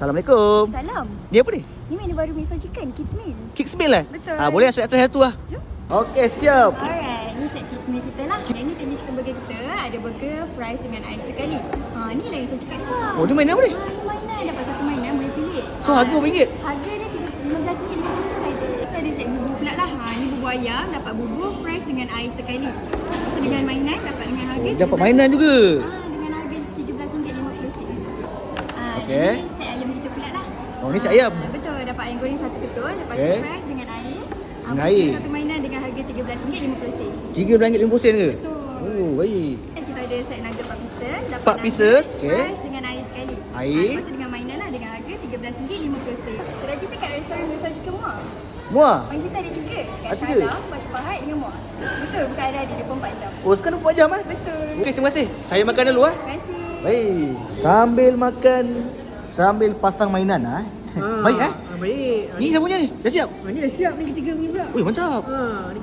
Assalamualaikum. Salam. Ni apa ni? Ni menu baru miso chicken, kids meal. Kids meal eh? Betul. Boleh asyik atas satu lah. Jom. Okey, siap. Alright, ni set kids meal kita lah. Dan ni tender chicken burger kita. Ada burger, fries dengan ais sekali. Ni lagi saya cakap ni bang. Oh, ni mainan apa ni? Ni mainan. Dapat satu mainan, boleh pilih. So, harga RM1? Harga dia RM15.50 saja. So, ada set bubur pula lah. Ni bubur ayam, dapat bubur, fries dengan ais sekali. So, dengan mainan, dapat dengan harga Dapat mainan juga. dengan harga RM13.50. Okey. Ini set ayam kita pula lah. Oh, ni set ayam. Betul, dapat ayam goreng satu ketul, lepas Okey. tu fries dengan air. Dengan air. Satu mainan dengan harga RM13.50. RM3.50 ke? Betul. Oh, baik. Kita ada set nugget 4 pieces, dapat 4 pieces, okey. fries dengan air sekali. Air. Lepas tu dengan mainan lah dengan harga RM13.50. Kedai kita kat restoran Miso Chicken Muar. Muah. Orang kita ada 3. Kat Ada 3? Shah Alam, Batu Pahat dengan Muar. Betul, bukan ada 24 jam. Oh, sekarang 24 jam eh? Betul. Okey, terima kasih. Saya makan dulu eh. Terima kasih. Baik. Sambil makan, sambil pasang mainan ah. Baik eh? Baik. Ni siapa punya ni? Dah siap? Ni dah siap ni ketiga punya pula. Ui, mantap. Ni